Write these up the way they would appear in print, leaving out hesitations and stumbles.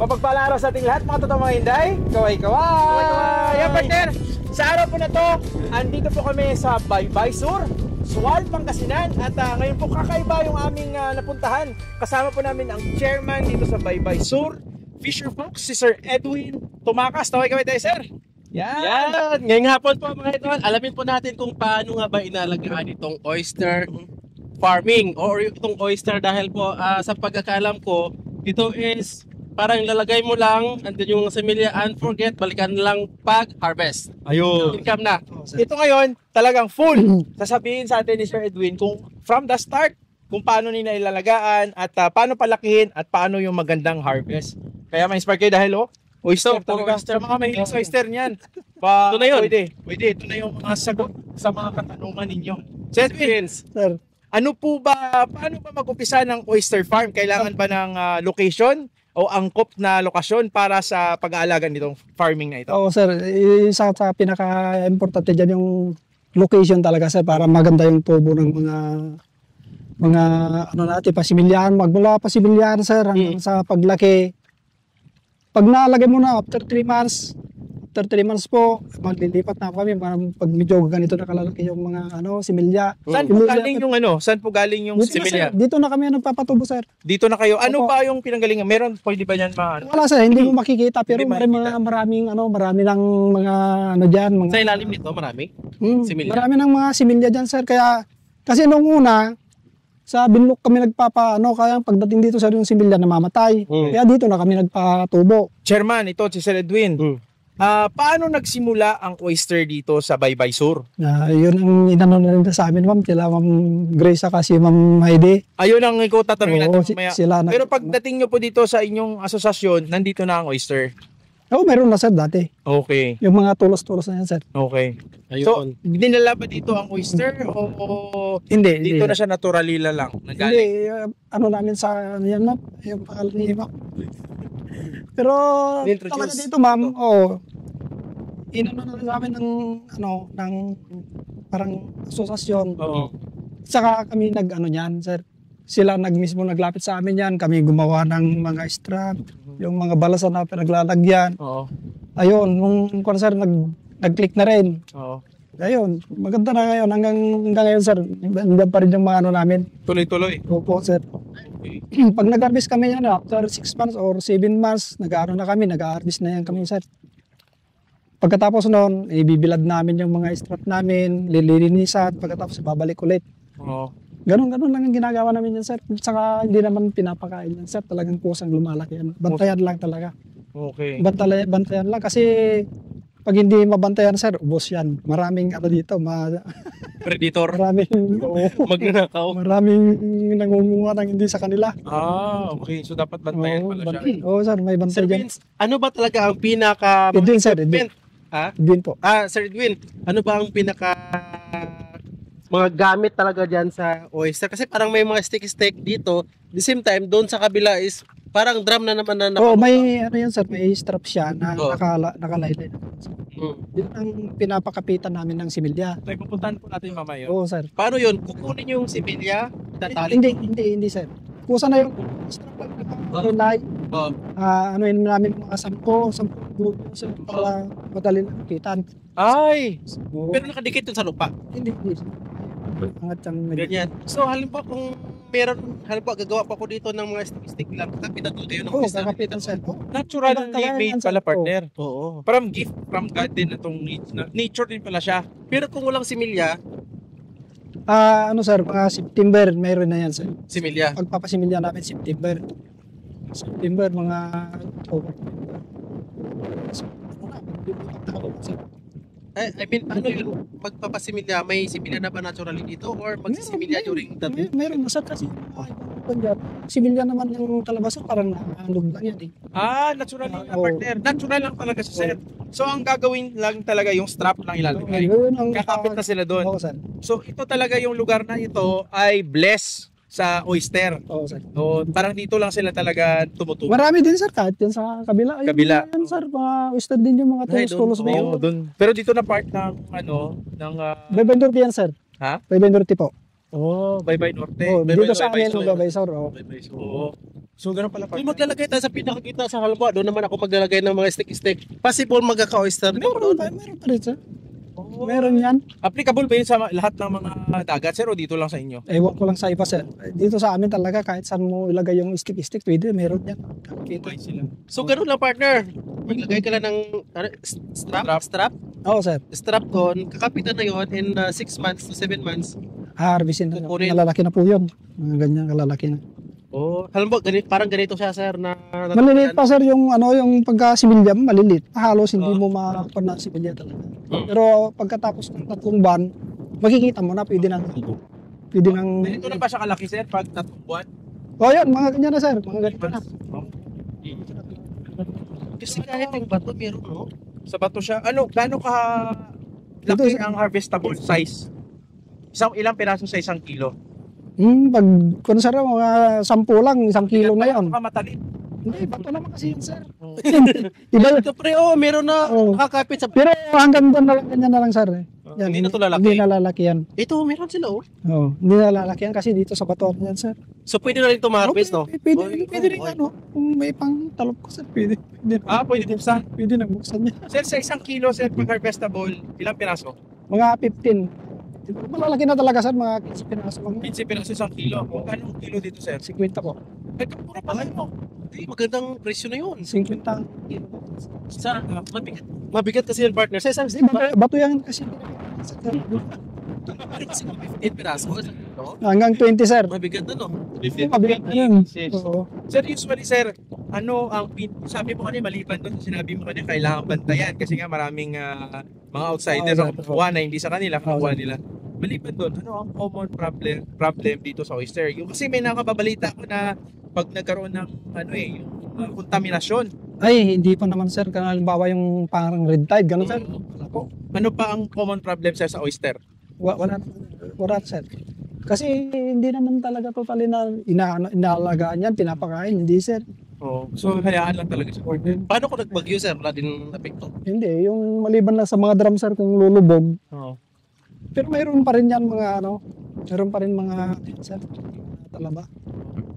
Mapagpalang araw sa ating lahat mga totoong mga Inday. Kaway-kaway! Yan partner, sa araw po na to, andito po kami sa Baybay Sur, Sual, Pangasinan. At ngayon po kakaiba yung aming napuntahan. Kasama po namin ang chairman dito sa Baybay Sur, Fisher Folks, si Sir Edwin Tumakas. Kaway-kaway tayo, sir. Yan! Ngayong hapon po mga idol, alamin po natin kung paano nga ba inalagaan itong oyster farming or itong oyster dahil po sa pagkakaalam ko, ito is parang lalagay mo lang andun yung similya and forget, balikan lang pag-harvest. Ayun. Income na. Ito ngayon, talagang full. Sasabihin sa atin ni Sir Edwin kung from the start, kung paano nila ilalagaan at paano palakihin at paano yung magandang harvest. Kaya ma-inspire kayo dahil oyster talaga. Sa mga mahilig sa oyster niyan. Ito na yun. Pwede. Ito na yung mga sagot sa mga katanungan ninyo. Sir Edwin, Sir, ano po ba, paano ba mag-umpisa ng oyster farm? Kailangan ba ng location o angkop na lokasyon para sa pag-aalaga nitong farming na ito? oo sir, isa sa pinaka-importante dyan yung location talaga sir para maganda yung tubo ng mga ano natin, pasimilyahan, magmula pasimilyahan sir hanggang sa paglaki. Pag nalagay mo na after 3 months po, maglilipat na kami pag medyo ganito na kalalaki yung mga similya. Saan po galing yung Saan po galing yung similya? Dito na kami nagpapatubo sir. Dito na kayo. Ano Opo. ba yung pinanggalingan? Meron pwede ba yan Wala sir, hindi mo makikita pero Hindi makikita. marami lang mga diyan, mga Sa ilalim nito, marami. similya. Marami ng mga similya diyan sir kaya kasi nung una sa Binlok kami kaya pagdating dito sa yung similya namamatay. Kaya dito na kami nagpatubo. Chairman, ito si Sir Edwin. Paano nagsimula ang oyster dito sa Baybay Sur? Yun ang inano na rin sa amin ma'am, sila ma'am Grace kasi ma'am Heidi. Ayun ang ikaw tatanungin Oo, natin mamaya. sila na- Pero pagdating nyo po dito sa inyong asosasyon, nandito na ang oyster. Oo, meron na sir dati. Okay. Yung mga tulos-tulos na yan sir. Okay. So, Ayun. dinala ba dito ang oyster o Hindi, dito na siya naturalila lang? Hindi, Nagaling? ano namin sa yan ma'am, yung pangalan ni ma'am. Pero Introduce. talaga dito ma'am, inano na sa amin ng parang asosasyon. Oo. Saka kami niyan sir. Sila mismo naglapit sa amin yan. Kami gumawa ng mga strap, yung mga balasan na pinaglalagyan. Oo. Ayun, nung sir, nag-click na rin. Oo. Ayun, maganda na ngayon. Hanggang ngayon sir, nandiyan pa rin yung mga namin. Tuloy-tuloy. Opo sir. Pag nag-harvest kami yan, after 6 months or 7 months, nag-harvest na yan kami sir. Pagkatapos noon, ibibilad namin yung mga strap namin, lilinisan, pagkatapos babalik ulit. Oo. Ganon lang ang ginagawa namin yan, sir. Saka hindi naman pinapakain yan, sir. Talagang kusang lumalaki yan. Bantayan lang talaga. Okay. Bantayan lang kasi pag hindi mabantayan, sir, ubos yan. Maraming dito, Predator. Magnanakaw. maraming nangunguha ng hindi sa kanila. Okay. So, dapat bantayan pala siya. Oo, sir, may bantay Sir dyan. Vince, ano ba talaga ang pinaka Edwin, sir, Edwin. Ha? Edwin po. Sir Edwin, ano ba ang pinaka mga gamit talaga dyan sa oyster? Kasi parang may mga stick dito. At the same time, doon sa kabila is parang drum na naman na Oo, may yan, sir, may strap siya na Oo. nakalaylay. Yun ang pinapakapitan namin ng similya. Tayo, pupuntahan po natin mamaya. Oo, sir. Paano yun? Kukunin yung similya, tatali. Hindi, sir. Kusa na yung strap lang. Oh. Anuin namin mga 10 grupo sir para madali na kitan. Ay! Pero nakadikit yun sa lupa. Hindi. Angat siyang Ganyan. So, halimbawa kung gagawa pa ko dito ng mga stick lang, pinatuto yun ng Oo, oyster. kakapitan sir. Natural Kaya made yan, pala, sir. partner. Oo. Parang gift from God din itong nature din pala siya. Pero kung walang similya, Sir, mga September, mayroon na yan sir. similya. Pagpapasimilya namin September, mga October. I mean, ano yun? Magpapasimilya, may similya na ba naturally dito? Or magsisimilya during that? Mayroon na sir kasi similya naman yung kalabasan parang naandog lang yan eh. Natural lang Oo. partner. Natural lang talaga siya, sir. So, ang gagawin lang talaga yung strap lang ilalagay. Yun ang Kakapit na sila doon. Oo sir. So, ito talaga yung lugar na ito ay blessed sa oyster. Oo sir. So, parang dito lang sila talaga tumutubo. Marami din sir, kahit yan sa kabila. Ayun, Kabila. Yan sir, mga oyster din yung mga Ay, tulos-tulos na yun. Oo, doon. Pero dito na part ng May vendor yan sir. Ha? May vendor po. Baybay Norte. Oh, Baybay dito sa Baybay amin, Sur. Baybay Sur. Oh. Oo. So, ganun pala Kung partner. maglalagay tayo sa pinakagitna sa halimbawa, doon naman ako maglalagay ng mga stick-stick. Possible magkaka-oyster din Meron doon. pa rin, sir. Meron yan. Applicable ba yun sa lahat ng mga dagat, sir, o dito lang sa inyo? Ewan ko lang sa iba, sir. Dito sa amin talaga, kahit saan mo ilagay yung stick-stick, pwede, meron yan. Kita. Okay sila. So, ganun lang partner. Maglagay ka lang ng strap Oo, sir. doon. Kakapitan na yun in 6 months to 7 months. Harvestin na. Kukunin. Malalaki na po yun. Mga ganyan, kalalaki na. Oh, halimbawa, parang ganito siya, sir, na Maliliit pa, sir, yung yung pagka-similya, maliliit. Halos hindi mo makakuha na similya talaga. Pero pagkatapos ng 3 buwan, makikita mo na pwede nang Ganito na ba siya kalaki, sir, pag 3 buwan? yun, mga ganyan na, sir. Mga ganito na. Kasi kahit yung bato, meron, no? Sa bato siya. Ano, gaano ka Ito, laki sir. ang harvestable size? Ilang piraso sa 1 kilo? Pag, kung sir, mga 10 lang, 1 kilo na yun. Gaano ka matalit? Hindi, bato naman kasi yun, sir. Oh. Iba, Ito, pre, meron na Oo. nakakapit sa... pero hanggang doon na lang, ganyan na lang, sir. Yan, Hindi na to lalaki. Hindi na lalaki yan. Ito, meron sila, oh. Hindi na lalaki yan kasi dito sa bato yan, sir. So, pwede na rin ito ma-harvest, no? Pwede rin ano, kung may pang talop ko, sir, pwede. Pwede buksan. Pwede nabuksan niya. Sir, sa 1 kilo, sir, pag harvestable, ilang piraso? Mga 15. Malalaki na talaga, sir, mga 15 pinaso lang. 15 piraso 1 kilo. Kung anong kilo dito, sir? 50 po. Ay, mura pala yun. Hindi, magandang presyo na yun. 50 ang kilo. Sa, mabigat kasi yung partner. Sa isang Bato yan kasi. kasi 8 piraso. No? Hanggang 20, sir. Mabigat na, no? Mabigat na yun. Yes. Oo. Sir, usually, sir, ano ang sabi mo kanina maliban doon, sinabi mo kanina kailangan bantayan kasi nga maraming mga outsiders Oo, ang kumukuha na hindi sa kanila, kumukuha nila. Maliban doon, ano ang common problem dito sa oyster? Yung kasi may nakababalita ko na pag nagkaroon ng yung kontaminasyon. Ay, hindi pa naman, sir. Kaya halimbawa yung parang red tide, gano'n, sir. Wala po. Ano pa ang common problem, sir, sa oyster? Wala, sir. Kasi hindi naman talaga totally na inaalagaan yan, pinapakain. Hindi, sir. Oh, so hayaan lang talaga sa order. Paano kung nagbagyo, sir? Wala din napekto. Hindi. Yung maliban lang sa mga drum, sir, kung lulubog. Oo. Pero mayroon pa rin yan mayroon pa rin mga, sir, talaba.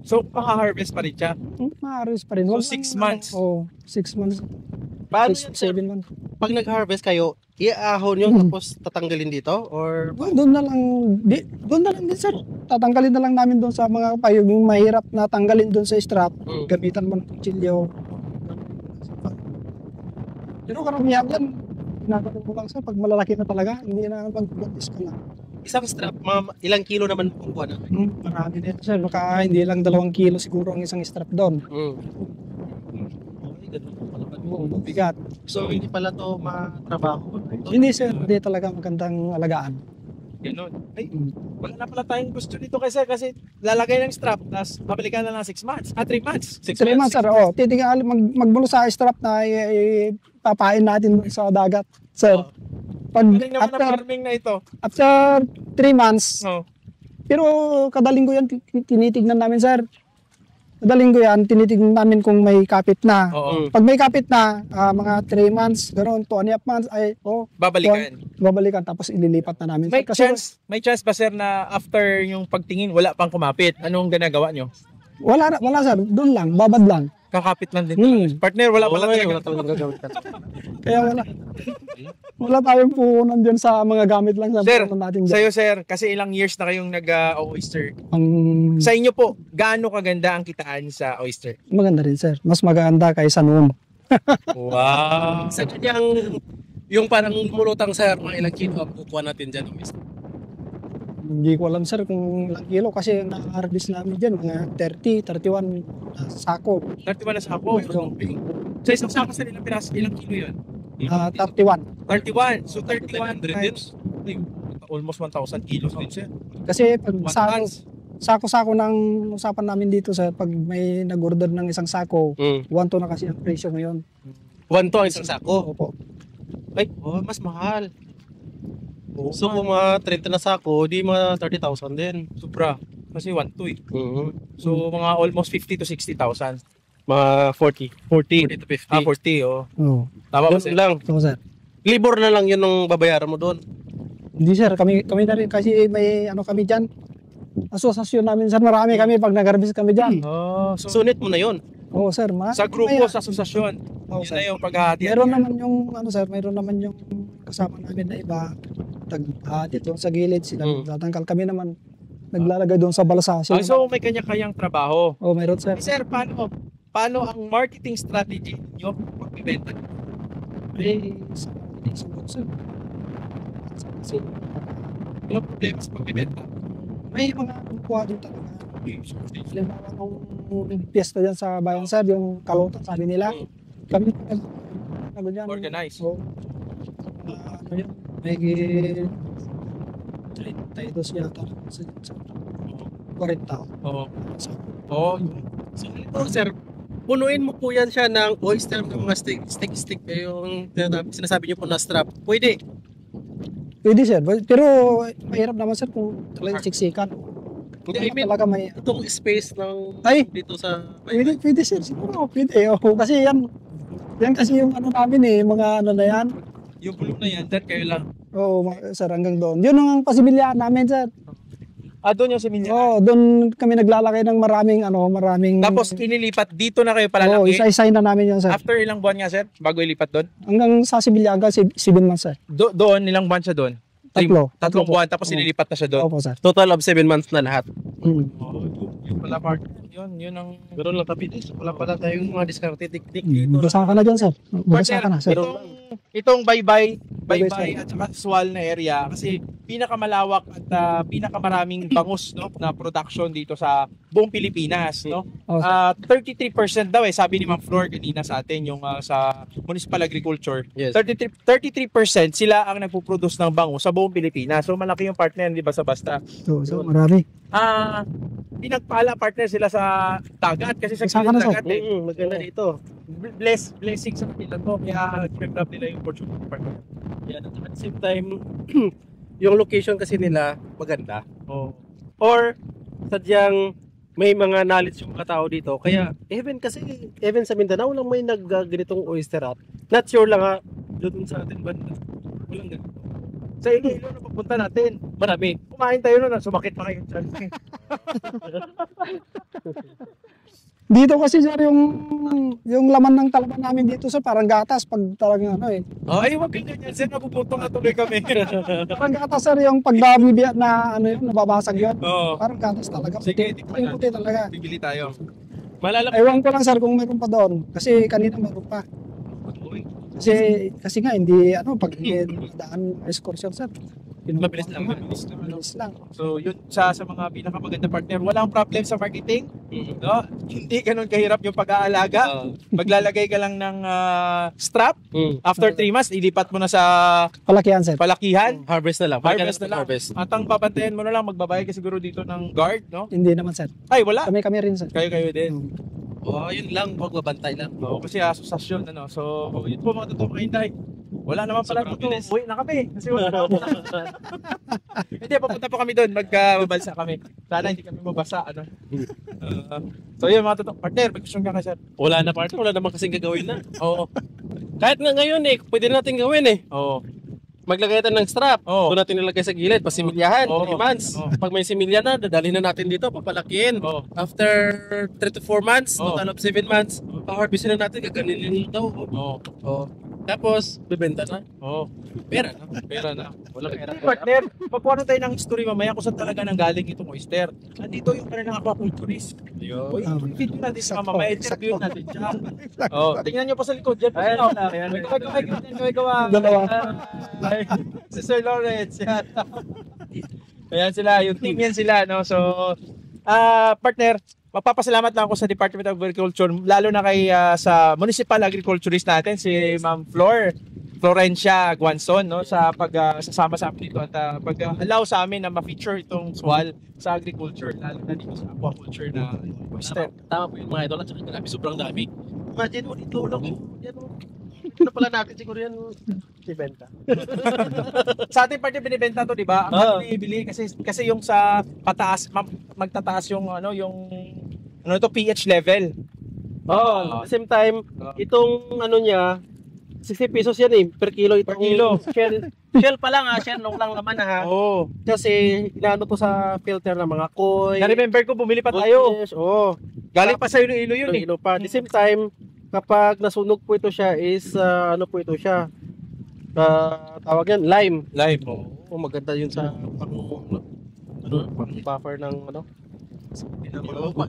So, maka-harvest pa rin siya. Maaris pa rin. So, Wala 6 nang- months? Oo, 6 months. Paano 6, yan, sir? 7 months. Pag nag-harvest kayo, iaahon yung tapos tatanggalin dito? Or Doon na lang, doon na lang din, sir. Tatanggalin na lang namin doon sa mga payong, yung mahirap na tanggalin doon sa strap. Gamitan mo ng kutsilyo. Pero karamihan yan, ginagawa ko lang, sir, pag malalaki na talaga, hindi na mag-batis ka na. isang strap, ilang kilo naman kukuha na? Marami din, sir. Baka hindi lang 2 kilo siguro ang isang strap doon. Ay, ganun pala ba? Oo, bigat. So, hindi pala to matrabaho. Hindi, sir. Hindi talaga magandang alagaan. Ganun. Ay, wala na pala tayong gusto dito kasi lalagay ng strap, tapos babalikan na lang 6 months. 3 months. 6 3 months, sir. Oo, titingnan, magmulo sa strap na papain natin sa dagat, sir. Pag Galing naman na after, farming na ito. after 3 months, Oh. pero kada linggo yan tinitignan namin, sir. Kada linggo yan tinitignan namin kung may kapit na. Oo. Pag may kapit na, mga 3 months, ganoon, 2.5 months, Babalikan. babalikan, tapos ililipat na namin. May sir. may chance ba, sir, na after yung pagtingin wala pang kumapit? Anong ginagawa nyo? Wala sir, doon lang, babad lang. Kakapit lang din. Partner, wala pala talaga. Wala talagang gagawin ka. Kaya wala tayong puhunan dyan sa mga gamit lang sa Sir, puhunan natin dyan. Sa'yo, sir, kasi ilang years na kayong nag-oyster. Ang Sa inyo po, gaano kaganda ang kitaan sa oyster? maganda rin, sir. Mas maganda kaysa noon. Wow. Sa kanyang, yung parang mulutang, sir, mga ilang kilo ang kukuha natin dyan. Hindi ko alam, sir, kung ilang kilo kasi na-harvest namin dyan, mga 30, 31 sako. 31 na sako. Sa isang sako, sir, ilang piraso? Ilang kilo yun? 31. 31. So, 31 times. Almost 1,000 kilos din, sir. Kasi pag 1 sako, tons. sako-sako ng usapan namin dito, sir, pag may nag-order ng isang sako, 1 to na kasi ang presyo ngayon. 1 to ang isang sako. Opo. Ay, mas mahal. So kung mga 30 na sako, di mga 30,000 din. Sobra. Kasi 1 to eh. So, mga almost 50 to 60,000. Mga 40. 40 to 50. 40, oh. Oo. Tama ba, Ganun sir? lang. So, sir. Libor na lang yun nung babayaran mo doon. Hindi, sir, kami na rin kasi may ano kami diyan. asosasyon namin, sir. Marami kami pag nag-harvest kami dyan. Oh, so Sunit mo na yun. Oo, sir. sa grupo, sa asosasyon, Oo, yun sir. na yung paghahati. Meron naman yung, ano, sir, meron naman yung kasama namin na iba. Dito sa gilid sila. Tatangkal kami naman. Naglalagay doon sa balasa. Ah, so may kanya-kanyang trabaho. Oh, meron, sir. Sir, paano ang marketing strategy niyo pagbibenta? Sa sir. So, yung problema sa pagbibenta. May mga kukuha din talaga. Halimbawa nung piyesta dyan sa bayan, sir, yung kalutan, sabi nila. Kami, ano dyan. Organize. So, ano yun? May 32 yata. 40. Oo. Oo. So, ito, sir, punuin mo po yan siya ng oyster ng mga stick yung sinasabi niyo po na strap. Pwede. Pwede, sir. Pero mahirap naman, sir, kung talagang siksikan. Hindi, I mean, Talaga may... itong space ng Ay! dito sa... Pwede, sir. Siguro, pwede. Oh, kasi yan kasi yung ano namin mga ano na yan. Yung bulong na yan, dyan kayo lang. Oo, sir, hanggang doon. Yun ang pasibilyan namin, sir. Ah, doon yung similya. Oo, doon kami naglalagay ng maraming. Tapos inilipat dito na kayo Oo, palalaki. isa-isay na namin yun, sir. After ilang buwan nga, sir, bago ilipat doon? Hanggang sa Sibilyaga, 7 months, sir. Doon, ilang buwan siya doon? Tatlong po. buwan, tapos Oo. inilipat na siya doon. Opo, sir. Total of 7 months na lahat. Yun pala part. Yun ang... Pero lang tapos wala pala tayong mga diskarte teknik dito. Basa ka na dyan, sir. Basa ka na, sir. Itong bye-bye Bye-bye. at saka swal na area kasi pinakamalawak at pinakamaraming bangus no na production dito sa buong Pilipinas no. Oo, sir. 33% daw sabi ni Ma'am Flor kanina sa atin yung sa Municipal Agriculture. Yes. 33% sila ang nagpo-produce ng bangus sa buong Pilipinas. So malaki yung partner hindi basta-basta. So, marami. Pinagpala partner sila sa dagat kasi sa Saan ka na, sir? dagat Maganda dito. blessing sa kanila to kaya i-grab nila yung fortune partner. Yan, at the same time, yung location kasi nila maganda. Oh. Or sadyang may mga knowledge yung mga tao dito. Kaya even sa Mindanao lang may ganitong oyster at not sure lang doon sa atin banda. Walang ganito. Sa Iloilo na pagpunta natin, Marami. kumain tayo nun, sumakit pa kayo dyan. Dito kasi, sir, yung laman ng talaban namin dito, sir, parang gatas pag talagang Ay, wag kayo ganyan, sir, napuputong na tuloy kami. Parang gatas, sir, yung pagdabibiyat na nababasag yun. Oo. Parang gatas talaga. Sige, tikman Puti talaga. Bibili tayo. Malala Ewan ko lang, sir, kung meron pa doon. Kasi kanina meron pa. Kasi nga, hindi, pag daan excursion, sir. Mabilis lang. Mabilis lang. So, yun sa mga pinakamaganda partner. Walang problem sa marketing. No? Hindi ganun kahirap yung pag-aalaga. Maglalagay ka lang ng strap. After 3 months, ilipat mo na sa Palakihan, sir. palakihan. harvest na lang. Harvest na lang. Harvest. At ang babantayan mo na lang, magbabayad ka siguro dito ng guard, no? Hindi naman, sir. Ay, wala. Kami rin, sir. Kayo din. Yun lang, magbabantay lang. Oo, kasi asosasyon, So, yun po mga totoo kayo, Day. Wala naman pala Sobrang totoo. bilis. Uwi na kami. Kasi wala na. Hindi, papunta po kami doon. Magbabalsa kami. Sana hindi kami mabasa, so, yun mga totoo. Partner, may question ka ka, sir. Wala na partner, wala naman kasing gagawin na. Oo. Kahit nga ngayon pwede natin gawin Oo. Maglagay tayo ng strap. Oo. Doon natin nilagay sa gilid, pasimilyahan, Oo. 3 months. Oo. Pag may similya na, dadalhin na natin dito, papalakihin. Oo. After 3 to 4 months, Oo. total of 7 months, pa-harvestin na natin, gaganinin daw. Oo. Tapos, bibenta na. Oo. Pera na. Pera na. Walang pera. Partner, pagkuha tayo ng story mamaya kung saan talaga nanggaling itong oyster. Nandito yung kanilang aquaculturist. Uy, video natin sa mamaya, interview natin siya. Tingnan nyo pa sa likod dyan. Ayan. Dalawa. Si Sir Lawrence. Yan. Ayan sila, yung team yan sila. So, partner, magpapasalamat lang ako sa Department of Agriculture, lalo na kay sa Municipal Agriculturist natin, si Ma'am Florencia Guanzon, sa pagsasama sa amin dito at pag-allow sa amin na ma-feature itong swal sa agriculture, lalo na dito sa aquaculture na oyster. Tama po yung mga idol at saka grabe, sobrang dami. Imagine mo dito, ano pala natin siguro yan, ibenta. Sa ating parte binibenta to, di ba? Ang binibili kasi yung sa pataas magtataas yung pH level. At the same time, itong niya, 60 pesos yan eh, per kilo ito. Per kilo. Shell pa lang shell nung lang naman ha. Oo. Kasi inaano to sa filter ng mga koi. Na-remember ko, bumili pa tayo. goldfish, Oo. Galing pa sa Iloilo yun eh. Iloilo pa. At the same time, kapag nasunog po ito siya is ano po ito siya? Tawag yan, lime. Live. Oh, maganda yun sa pang buffer ng ano.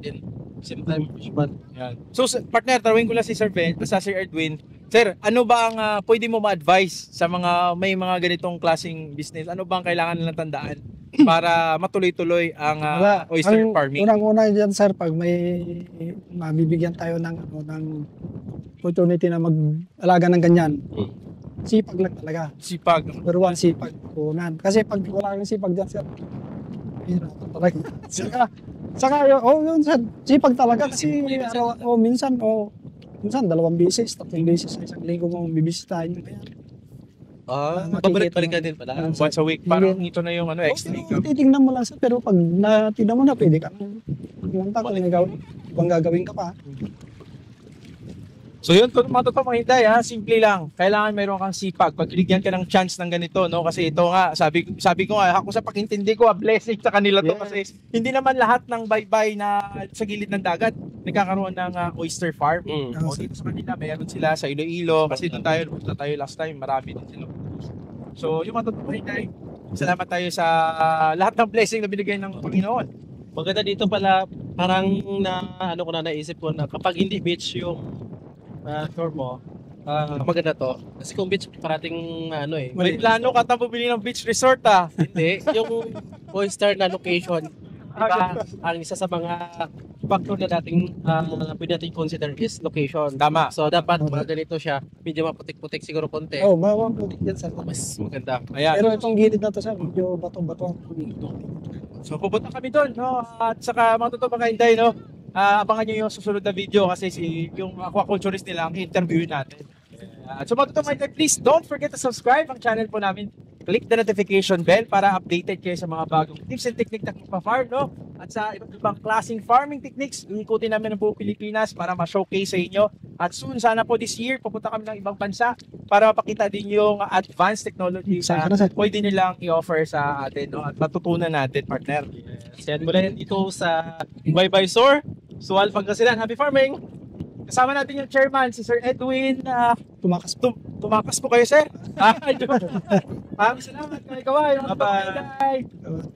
Din. Same time, fish pan. Yan. So, partner, tarawin ko lang si Sir Ben, sa Sir Edwin. Sir, ano ba ang pwede mo ma-advise sa mga may mga ganitong klaseng business? Ano ba ang kailangan nilang tandaan para matuloy-tuloy ang oyster ang farming? Unang-una dyan, sir, pag may mabibigyan tayo ng opportunity na mag-alaga ng ganyan, sipag lang talaga. Sipag. Number one, sipag. Unan. Kasi pag wala kang sipag dyan, sir, hirapan talaga. Saka yun, sir, sipag talaga. Kasi minsan 2 beses, 3 beses sa isang linggo mo bibisitahin. Babalik-balikan din pala. Once a week. Parang ito na yung extra income. Titingnan mo lang, sir, pero pag natingnan mo na, pwede ka pumunta kung gagawin ka pa. So yun, kung matuto mga hinday simple lang. Kailangan mayroon kang sipag. Pag binigyan ka ng chance ng ganito, no? Kasi ito nga, sabi ko nga, ako sa pag-intindi ko, blessing sa kanila to. Yeah. Kasi hindi naman lahat ng baybay na sa gilid ng dagat nagkakaroon ng oyster farm. O dito sa kanila, mayroon sila sa Iloilo. Kasi doon punta tayo last time, marami din sila. So yung matuto mga hinday, salamat tayo sa lahat ng blessing na binigay ng Panginoon. Maganda dito pala, parang naisip ko na kapag hindi beach yung tour mo, maganda to. Kasi kung beach, parating May plano ka tayong bumili ng beach resort Hindi, yung oyster na location, diba, ang isa sa mga factor na dating pwede natin consider is location. Tama. So dapat mga ganito siya, medyo maputik-putik siguro konti. Maputik yan, sir. Mas maganda. Ayan. Pero itong gilid na to, sir, medyo bato-bato. So pupunta kami doon, no? At saka matuto mga hinday, no? Abangan nyo yung susunod na video kasi yung aquaculturist nila ang interview natin. So matuto mga hinday, please don't forget to subscribe ang channel po namin. Click the notification bell para updated kayo sa mga bagong tips and technique na pa-farm, no? At sa iba't ibang klaseng farming techniques, ikutin namin ang buong Pilipinas para ma-showcase sa inyo. At soon, sana po this year, pupunta kami ng ibang bansa para mapakita din yung advanced technology na pwede nilang i-offer sa atin, no? At matutunan natin, partner. Yan mula dito sa Bye Sor, Sual, Pangasinan. Happy farming! Kasama natin yung chairman, si Sir Edwin. Tumakas Tumakas po kayo, sir. Maraming salamat. Kaway. Bye-bye.